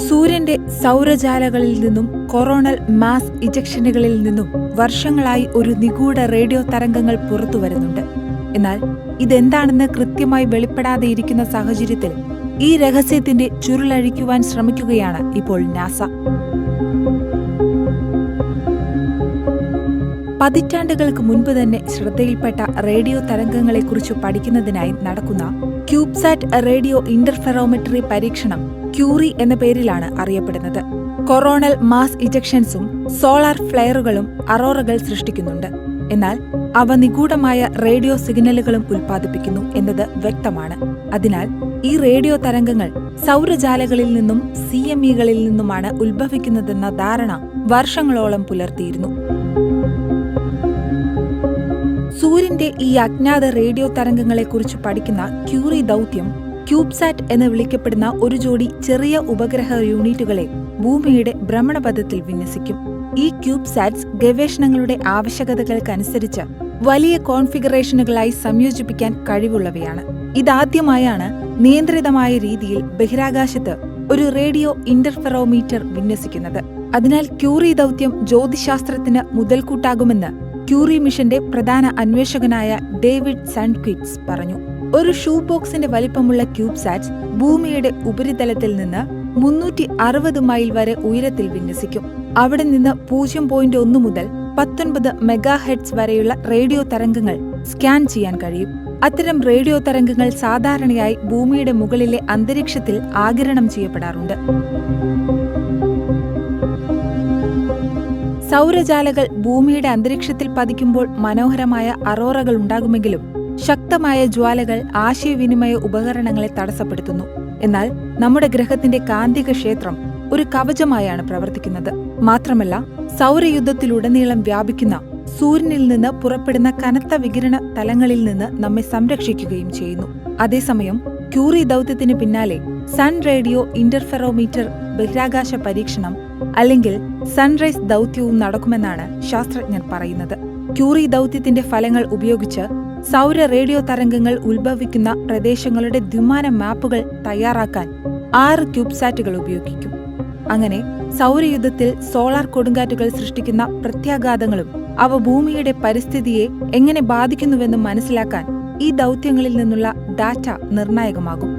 സൂര്യന്റെ സൗരജാലകളിൽ നിന്നും coronal mass ഇജക്ഷനുകളിൽ നിന്നും വർഷങ്ങളായി ഒരു നിഗൂഢ റേഡിയോ തരംഗങ്ങൾ പുറത്തുവരുന്നുണ്ട്. എന്നാൽ ഇതെന്താണെന്ന് കൃത്യമായി വെളിപ്പെടാതെയിരിക്കുന്ന സാഹചര്യത്തിൽ ഈ രഹസ്യത്തിന്റെ ചുരുളഴിക്കുവാൻ ശ്രമിക്കുകയാണ് ഇപ്പോൾ നാസ. പതിറ്റാണ്ടുകൾക്ക് മുൻപ് തന്നെ ശ്രദ്ധയിൽപ്പെട്ട റേഡിയോ തരംഗങ്ങളെക്കുറിച്ച് പഠിക്കുന്നതിനായി നടക്കുന്ന ക്യൂബ്സാറ്റ് റേഡിയോ ഇന്റർഫെറോമെട്രി പരീക്ഷണം ക്യൂറി എന്ന പേരിലാണ് അറിയപ്പെടുന്നത്. കൊറോണൽ മാസ് ഇജക്ഷൻസും സോളാർ ഫ്ലെയറുകളും അറോറകൾ സൃഷ്ടിക്കുന്നുണ്ട്. എന്നാൽ അവ നിഗൂഢമായ റേഡിയോ സിഗ്നലുകളും ഉൽപ്പാദിപ്പിക്കുന്നു എന്നത് വ്യക്തമാണ്. അതിനാൽ ഈ റേഡിയോ തരംഗങ്ങൾ സൗരജാലകളിൽ നിന്നും CME-കളിൽ നിന്നുമാണ് ഉത്ഭവിക്കുന്നതെന്ന ധാരണ വർഷങ്ങളോളം പുലർത്തിയിരുന്നു. സൂര്യന്റെ ഈ അജ്ഞാത റേഡിയോ തരംഗങ്ങളെക്കുറിച്ച് പഠിക്കുന്ന ക്യൂറി ദൗത്യം ക്യൂബ്സാറ്റ് എന്ന് വിളിക്കപ്പെടുന്ന ഒരു ജോഡി ചെറിയ ഉപഗ്രഹ യൂണിറ്റുകളെ ഭൂമിയുടെ ഭ്രമണപഥത്തിൽ വിന്യസിക്കും. ഈ ക്യൂബ്സാറ്റ്സ് ഗവേഷണങ്ങളുടെ ആവശ്യകതകൾക്കനുസരിച്ച് വലിയ കോൺഫിഗറേഷനുകളായി സംയോജിപ്പിക്കാൻ കഴിവുള്ളവയാണ്. ഇതാദ്യമായാണ് നിയന്ത്രിതമായ രീതിയിൽ ബഹിരാകാശത്ത് ഒരു റേഡിയോ ഇന്റർഫെറോമീറ്റർ വിന്യസിക്കുന്നത്. അതിനാൽ ക്യൂറി ദൗത്യം ജ്യോതിശാസ്ത്രത്തിന് മുതൽക്കൂട്ടാകുമെന്ന് ക്യൂറി മിഷന്റെ പ്രധാന അന്വേഷകനായ ഡേവിഡ് സൺക്വിറ്റ്സ് പറഞ്ഞു. ഒരു ഷൂ ബോക്സിന്റെ വലിപ്പമുള്ള ക്യൂബ്സാറ്റ്സ് ഭൂമിയുടെ ഉപരിതലത്തിൽ നിന്ന് 360 മൈൽ വരെ ഉയരത്തിൽ വിന്യസിക്കും. അവിടെ നിന്ന് 0.1 മുതൽ 19 മെഗാഹെർട്സ് വരെയുള്ള റേഡിയോ തരംഗങ്ങൾ സ്കാൻ ചെയ്യാൻ കഴിയും. അത്തരം റേഡിയോ തരംഗങ്ങൾ സാധാരണയായി ഭൂമിയുടെ മുകളിലെ അന്തരീക്ഷത്തിൽ ആഗിരണം ചെയ്യപ്പെടാറുണ്ട്. സൗരജാലകൾ ഭൂമിയുടെ അന്തരീക്ഷത്തിൽ പതിക്കുമ്പോൾ മനോഹരമായ അറോറകൾ ഉണ്ടാകുമെങ്കിലും ശക്തമായ ജ്വാലകൾ ആശയവിനിമയ ഉപകരണങ്ങളെ തടസ്സപ്പെടുത്തുന്നു. എന്നാൽ നമ്മുടെ ഗ്രഹത്തിന്റെ കാന്തിക ക്ഷേത്രം ഒരു കവചമായാണ് പ്രവർത്തിക്കുന്നത്. മാത്രമല്ല, സൗരയുദ്ധത്തിലുടനീളം വ്യാപിക്കുന്ന സൂര്യനിൽ നിന്ന് പുറപ്പെടുന്ന കനത്ത വികിരണ തലങ്ങളിൽ നിന്ന് നമ്മെ സംരക്ഷിക്കുകയും ചെയ്യുന്നു. അതേസമയം ക്യൂറി ദൗത്യത്തിന് പിന്നാലെ സൺ റേഡിയോ ഇന്റർഫെറോമീറ്റർ ബഹിരാകാശ പരീക്ഷണം അല്ലെങ്കിൽ സൺറൈസ് ദൗത്യവും നടക്കുമെന്നാണ് ശാസ്ത്രജ്ഞർ പറയുന്നത്. ക്യൂറി ദൗത്യത്തിന്റെ ഫലങ്ങൾ ഉപയോഗിച്ച് സൗര റേഡിയോ തരംഗങ്ങൾ ഉത്ഭവിക്കുന്ന പ്രദേശങ്ങളുടെ ദ്വിമാന മാപ്പുകൾ തയ്യാറാക്കാൻ 6 ക്യൂബ്സാറ്റുകൾ ഉപയോഗിക്കും. അങ്ങനെ സൗരയുദ്ധത്തിൽ സോളാർ കൊടുങ്കാറ്റുകൾ സൃഷ്ടിക്കുന്ന പ്രത്യാഘാതങ്ങളും അവ ഭൂമിയുടെ പരിസ്ഥിതിയെ എങ്ങനെ ബാധിക്കുന്നുവെന്നും മനസ്സിലാക്കാൻ ഈ ദൗത്യങ്ങളിൽ നിന്നുള്ള ഡാറ്റ നിർണായകമാകും.